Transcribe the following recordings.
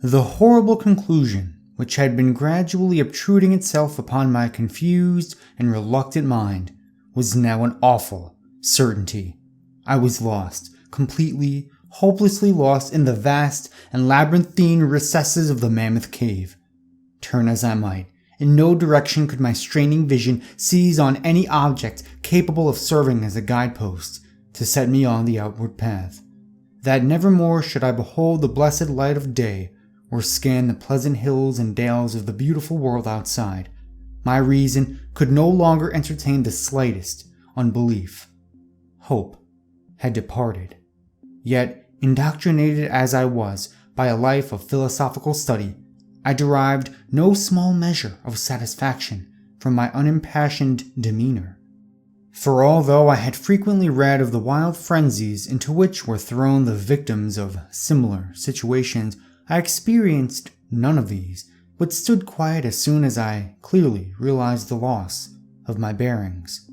The horrible conclusion, which had been gradually obtruding itself upon my confused and reluctant mind, was now an awful certainty. I was lost, completely, hopelessly lost in the vast and labyrinthine recesses of the mammoth cave. Turn as I might, in no direction could my straining vision seize on any object capable of serving as a guidepost to set me on the outward path, that nevermore should I behold the blessed light of day or scan the pleasant hills and dales of the beautiful world outside. My reason could no longer entertain the slightest unbelief. Hope had departed. Yet, indoctrinated as I was by a life of philosophical study, I derived no small measure of satisfaction from my unimpassioned demeanor. For although I had frequently read of the wild frenzies into which were thrown the victims of similar situations, I experienced none of these, but stood quiet as soon as I clearly realized the loss of my bearings.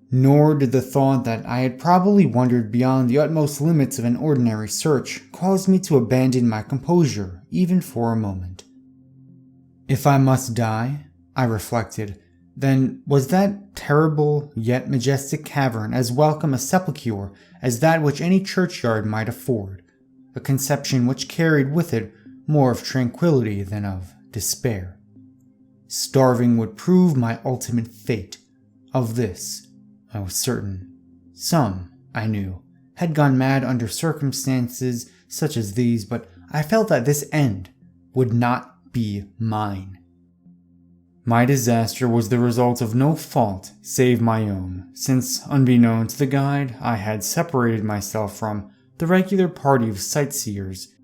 Nor did the thought that I had probably wandered beyond the utmost limits of an ordinary search cause me to abandon my composure even for a moment. If I must die, I reflected, then was that terrible yet majestic cavern as welcome a sepulchre as that which any churchyard might afford, a conception which carried with it more of tranquility than of despair. Starving would prove my ultimate fate. Of this I was certain. Some, I knew, had gone mad under circumstances such as these, but I felt that this end would not be mine. My disaster was the result of no fault save my own, since, unbeknown to the guide, I had separated myself from the regular party of sightseers,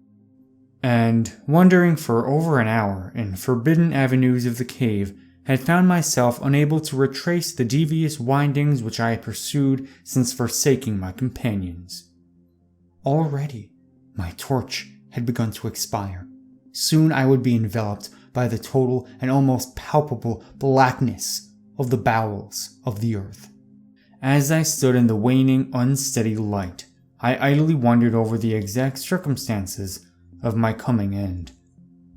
and, wandering for over an hour in forbidden avenues of the cave, had found myself unable to retrace the devious windings which I had pursued since forsaking my companions. Already, my torch had begun to expire. Soon I would be enveloped by the total and almost palpable blackness of the bowels of the earth. As I stood in the waning, unsteady light, I idly wondered over the exact circumstances of my coming end.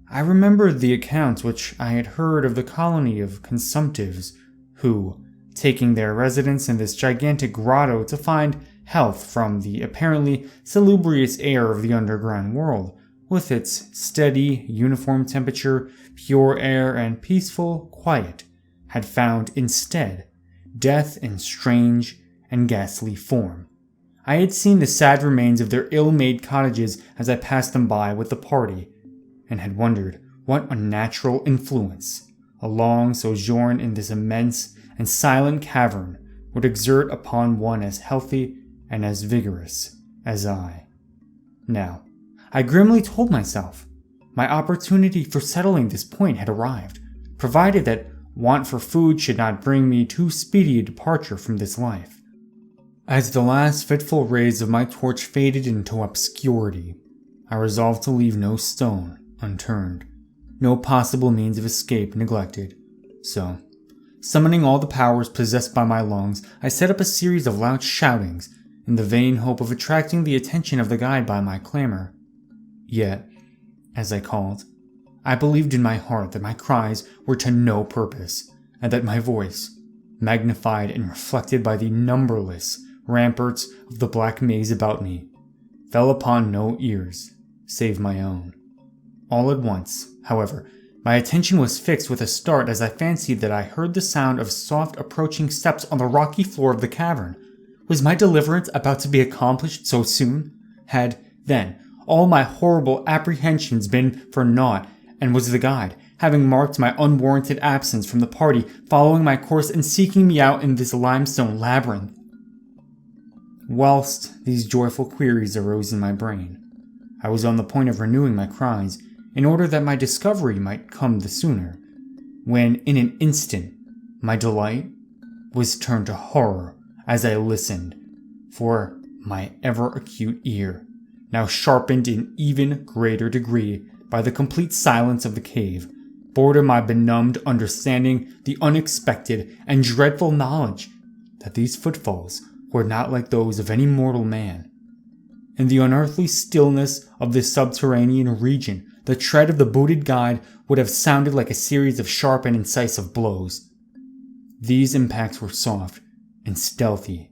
I remembered the accounts which I had heard of the colony of consumptives who, taking their residence in this gigantic grotto to find health from the apparently salubrious air of the underground world, with its steady, uniform temperature, pure air, and peaceful quiet, had found instead death in strange and ghastly form. I had seen the sad remains of their ill-made cottages as I passed them by with the party, and had wondered what unnatural influence a long sojourn in this immense and silent cavern would exert upon one as healthy and as vigorous as I. Now, I grimly told myself, my opportunity for settling this point had arrived, provided that want for food should not bring me too speedy a departure from this life. As the last fitful rays of my torch faded into obscurity, I resolved to leave no stone unturned, no possible means of escape neglected. So, summoning all the powers possessed by my lungs, I set up a series of loud shoutings in the vain hope of attracting the attention of the guide by my clamor. Yet, as I called, I believed in my heart that my cries were to no purpose, and that my voice, magnified and reflected by the numberless ramparts of the black maze about me, fell upon no ears save my own. All at once, however, my attention was fixed with a start as I fancied that I heard the sound of soft approaching steps on the rocky floor of the cavern. Was my deliverance about to be accomplished so soon? Had, then, all my horrible apprehensions been for naught, and was the guide, having marked my unwarranted absence from the party, following my course and seeking me out in this limestone labyrinth? Whilst these joyful queries arose in my brain, I was on the point of renewing my cries, in order that my discovery might come the sooner, when in an instant my delight was turned to horror as I listened, for my ever-acute ear, now sharpened in even greater degree by the complete silence of the cave, bore to my benumbed understanding the unexpected and dreadful knowledge that these footfalls were not like those of any mortal man. In the unearthly stillness of this subterranean region, The tread of the booted guide would have sounded like a series of sharp and incisive blows. These impacts were soft and stealthy,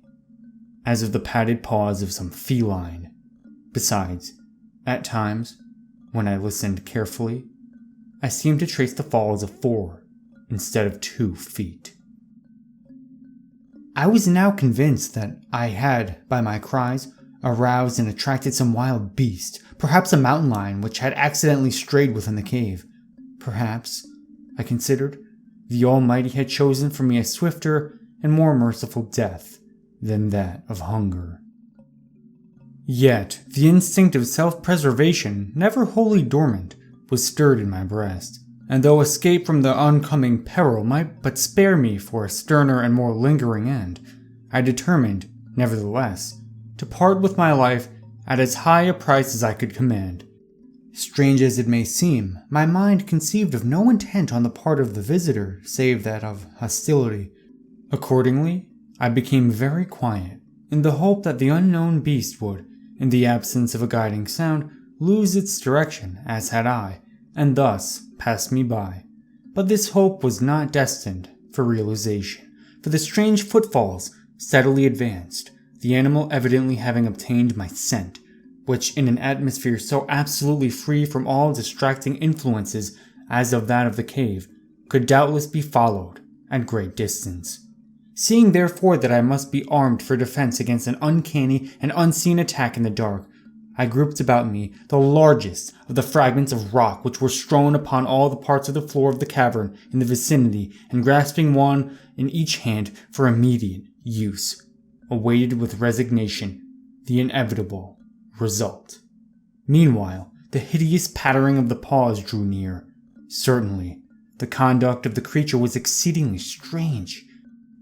as of the padded paws of some feline. Besides, at times, when I listened carefully, I seemed to trace the falls of 4 instead of 2 feet. I was now convinced that I had, by my cries, aroused and attracted some wild beast, perhaps a mountain lion which had accidentally strayed within the cave. Perhaps, I considered, the Almighty had chosen for me a swifter and more merciful death than that of hunger. Yet, the instinct of self-preservation, never wholly dormant, was stirred in my breast, and though escape from the oncoming peril might but spare me for a sterner and more lingering end, I determined, nevertheless, to part with my life at as high a price as I could command. Strange as it may seem, my mind conceived of no intent on the part of the visitor save that of hostility. Accordingly, I became very quiet, in the hope that the unknown beast would, in the absence of a guiding sound, lose its direction, as had I, and thus pass me by. But this hope was not destined for realization, for the strange footfalls steadily advanced, the animal evidently having obtained my scent, which in an atmosphere so absolutely free from all distracting influences as of that of the cave, could doubtless be followed at great distance. Seeing therefore that I must be armed for defense against an uncanny and unseen attack in the dark, I grouped about me the largest of the fragments of rock which were strewn upon all the parts of the floor of the cavern in the vicinity, and grasping one in each hand for immediate use, awaited with resignation the inevitable result. Meanwhile, the hideous pattering of the paws drew near. Certainly, the conduct of the creature was exceedingly strange.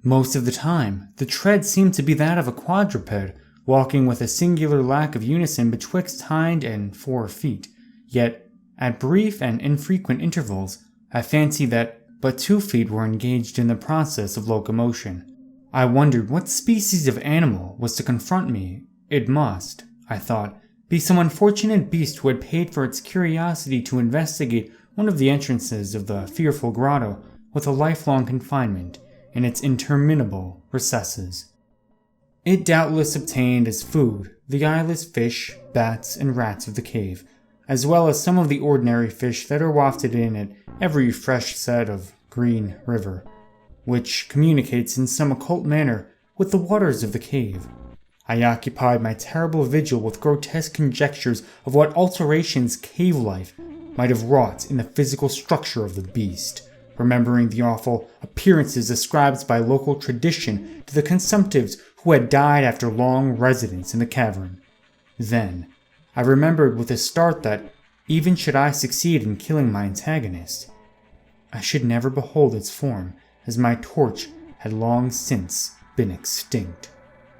Most of the time, the tread seemed to be that of a quadruped, walking with a singular lack of unison betwixt hind and fore feet. Yet, at brief and infrequent intervals, I fancied that but 2 feet were engaged in the process of locomotion. I wondered what species of animal was to confront me. It must, I thought, be some unfortunate beast who had paid for its curiosity to investigate one of the entrances of the fearful grotto with a lifelong confinement in its interminable recesses. It doubtless obtained as food the eyeless fish, bats, and rats of the cave, as well as some of the ordinary fish that are wafted in at every fresh set of green river, which communicates in some occult manner with the waters of the cave. I occupied my terrible vigil with grotesque conjectures of what alterations cave life might have wrought in the physical structure of the beast, remembering the awful appearances ascribed by local tradition to the consumptives who had died after long residence in the cavern. Then, I remembered with a start that, even should I succeed in killing my antagonist, I should never behold its form, as my torch had long since been extinct,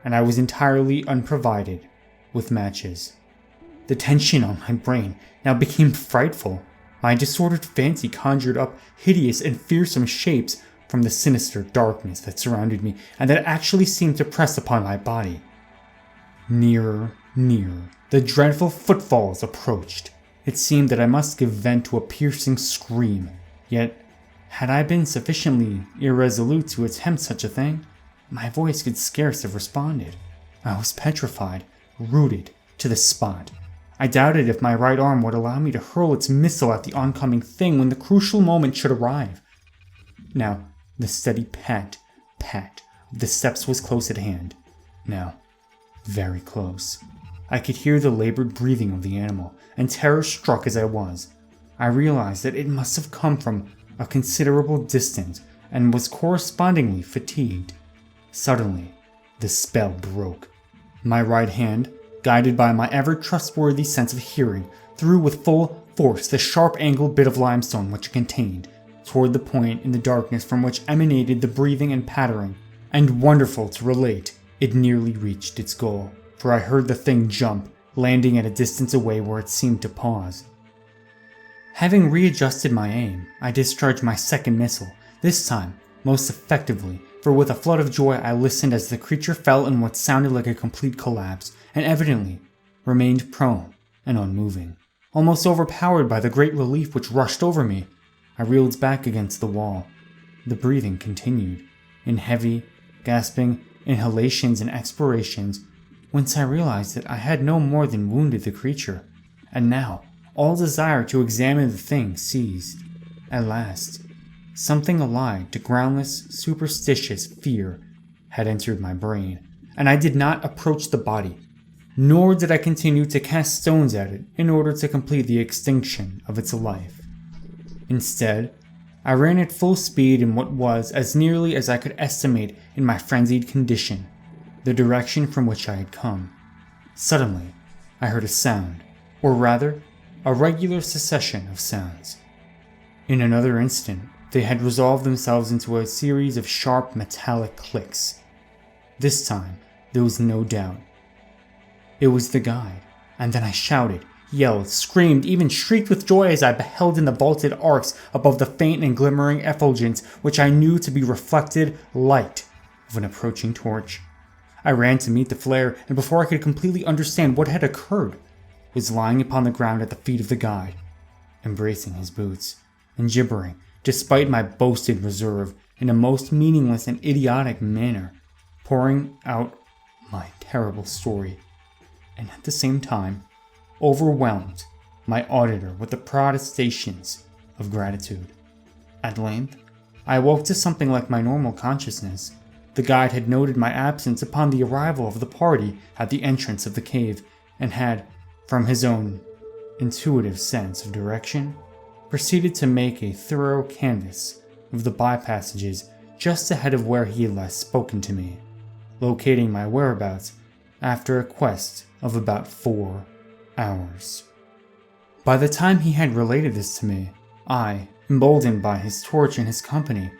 and I was entirely unprovided with matches. The tension on my brain now became frightful. My disordered fancy conjured up hideous and fearsome shapes from the sinister darkness that surrounded me and that actually seemed to press upon my body. Nearer, nearer, the dreadful footfalls approached. It seemed that I must give vent to a piercing scream, yet had I been sufficiently irresolute to attempt such a thing, my voice could scarce have responded. I was petrified, rooted to the spot. I doubted if my right arm would allow me to hurl its missile at the oncoming thing when the crucial moment should arrive. Now, the steady pat, pat of the steps was close at hand. Now, very close. I could hear the labored breathing of the animal, and terror-struck as I was, I realized that it must have come from a considerable distance and was correspondingly fatigued. Suddenly, the spell broke. My right hand, guided by my ever-trustworthy sense of hearing, threw with full force the sharp-angled bit of limestone which it contained, toward the point in the darkness from which emanated the breathing and pattering, and wonderful to relate, it nearly reached its goal, for I heard the thing jump, landing at a distance away where it seemed to pause. Having readjusted my aim, I discharged my second missile, this time most effectively, for with a flood of joy I listened as the creature fell in what sounded like a complete collapse, and evidently remained prone and unmoving. almost overpowered by the great relief which rushed over me. I reeled back against the wall. The breathing continued, in heavy, gasping inhalations and expirations, whence I realized that I had no more than wounded the creature, and now all desire to examine the thing ceased. At last, something allied to groundless, superstitious fear had entered my brain, and I did not approach the body, nor did I continue to cast stones at it in order to complete the extinction of its life. Instead, I ran at full speed in what was, as nearly as I could estimate in my frenzied condition, the direction from which I had come. Suddenly, I heard a sound, or rather, a regular succession of sounds. In another instant, they had resolved themselves into a series of sharp metallic clicks. This time, there was no doubt. It was the guide, and then I shouted, yelled, screamed, even shrieked with joy as I beheld in the vaulted arcs above the faint and glimmering effulgence which I knew to be reflected light of an approaching torch. I ran to meet the flare, and before I could completely understand what had occurred, was lying upon the ground at the feet of the guide, embracing his boots, and gibbering, despite my boasted reserve, in a most meaningless and idiotic manner, pouring out my terrible story, and at the same time overwhelmed my auditor with the protestations of gratitude. At length, I awoke to something like my normal consciousness. The guide had noted my absence upon the arrival of the party at the entrance of the cave, and had, from his own intuitive sense of direction, proceeded to make a thorough canvass of the by-passages just ahead of where he had last spoken to me, locating my whereabouts after a quest of about 4 hours. By the time he had related this to me, I, emboldened by his torch and his company,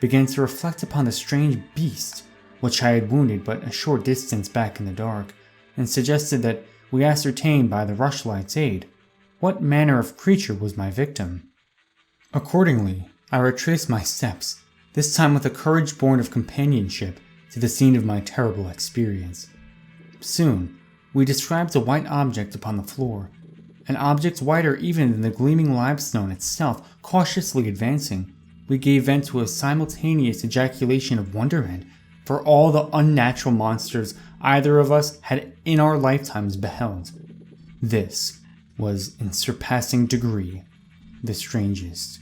began to reflect upon the strange beast which I had wounded but a short distance back in the dark, and suggested that we ascertain by the rushlight's aid what manner of creature was my victim. Accordingly, I retraced my steps, this time with a courage born of companionship, to the scene of my terrible experience. Soon, we described a white object upon the floor, an object whiter even than the gleaming limestone itself. Cautiously advancing, we gave vent to a simultaneous ejaculation of wonderment for all the unnatural monsters either of us had in our lifetimes beheld. This was in surpassing degree the strangest.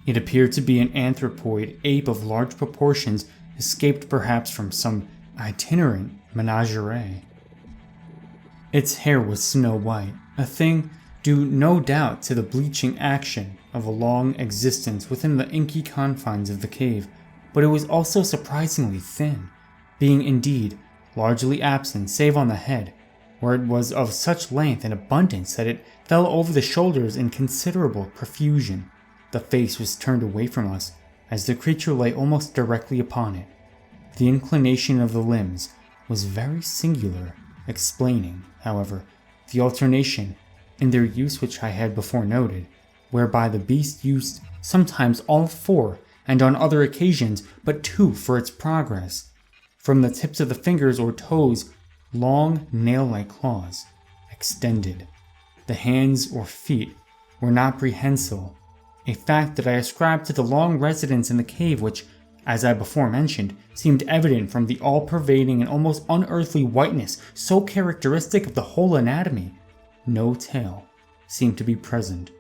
It appeared to be an anthropoid ape of large proportions, escaped perhaps from some itinerant menagerie. Its hair was snow white, a thing due no doubt to the bleaching action of a long existence within the inky confines of the cave, but it was also surprisingly thin, being indeed largely absent save on the head, where it was of such length and abundance that it fell over the shoulders in considerable profusion. The face was turned away from us, as the creature lay almost directly upon it. The inclination of the limbs was very singular, explaining, however, the alternation in their use which I had before noted, whereby the beast used sometimes all 4, and on other occasions but 2 for its progress. From the tips of the fingers or toes, long nail-like claws extended. The hands or feet were not prehensile, a fact that I ascribed to the long residence in the cave which, as I before mentioned, seemed evident from the all-pervading and almost unearthly whiteness so characteristic of the whole anatomy. No tail seemed to be present.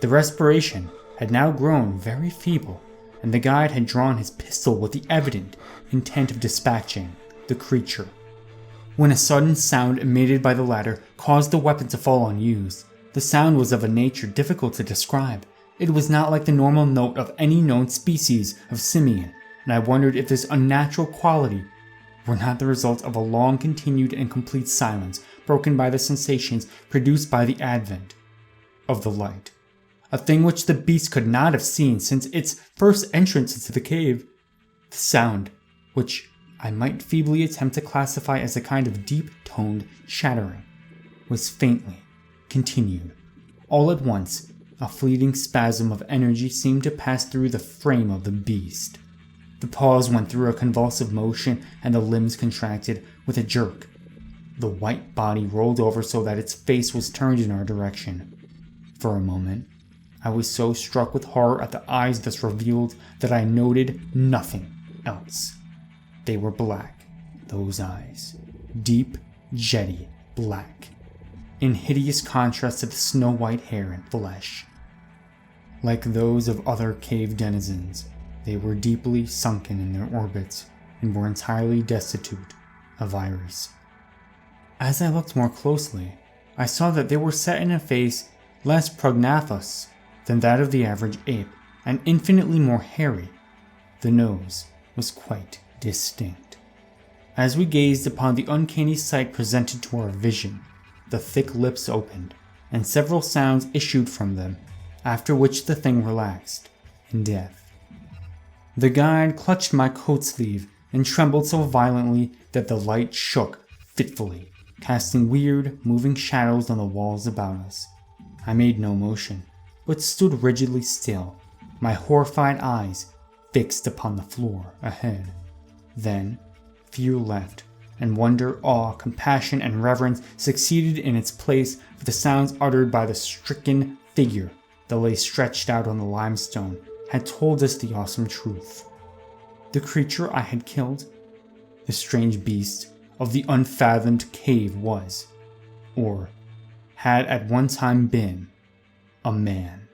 The respiration had now grown very feeble, and the guide had drawn his pistol with the evident intent of dispatching the creature, when a sudden sound emitted by the latter caused the weapon to fall unused. The sound was of a nature difficult to describe. It was not like the normal note of any known species of simian, and I wondered if this unnatural quality were not the result of a long-continued and complete silence, broken by the sensations produced by the advent of the light, a thing which the beast could not have seen since its first entrance into the cave. The sound, which I might feebly attempt to classify as a kind of deep-toned chattering, was faintly continued. All at once, a fleeting spasm of energy seemed to pass through the frame of the beast. The paws went through a convulsive motion, and the limbs contracted with a jerk. The white body rolled over so that its face was turned in our direction. For a moment, I was so struck with horror at the eyes thus revealed that I noted nothing else. They were black, those eyes. Deep, jetty black, in hideous contrast to the snow-white hair and flesh. Like those of other cave denizens, they were deeply sunken in their orbits and were entirely destitute of iris. As I looked more closely, I saw that they were set in a face less prognathous than that of the average ape, and infinitely more hairy. The nose was quite distinct. As we gazed upon the uncanny sight presented to our vision, the thick lips opened, and several sounds issued from them, after which the thing relaxed in death. The guide clutched my coat sleeve and trembled so violently that the light shook fitfully, casting weird, moving shadows on the walls about us. I made no motion, but stood rigidly still, my horrified eyes fixed upon the floor ahead. Then, fear left, and wonder, awe, compassion, and reverence succeeded in its place for the sounds uttered by the stricken figure that lay stretched out on the limestone had told us the awesome truth. The creature I had killed, the strange beast of the unfathomed cave was, or had at one time been, a man.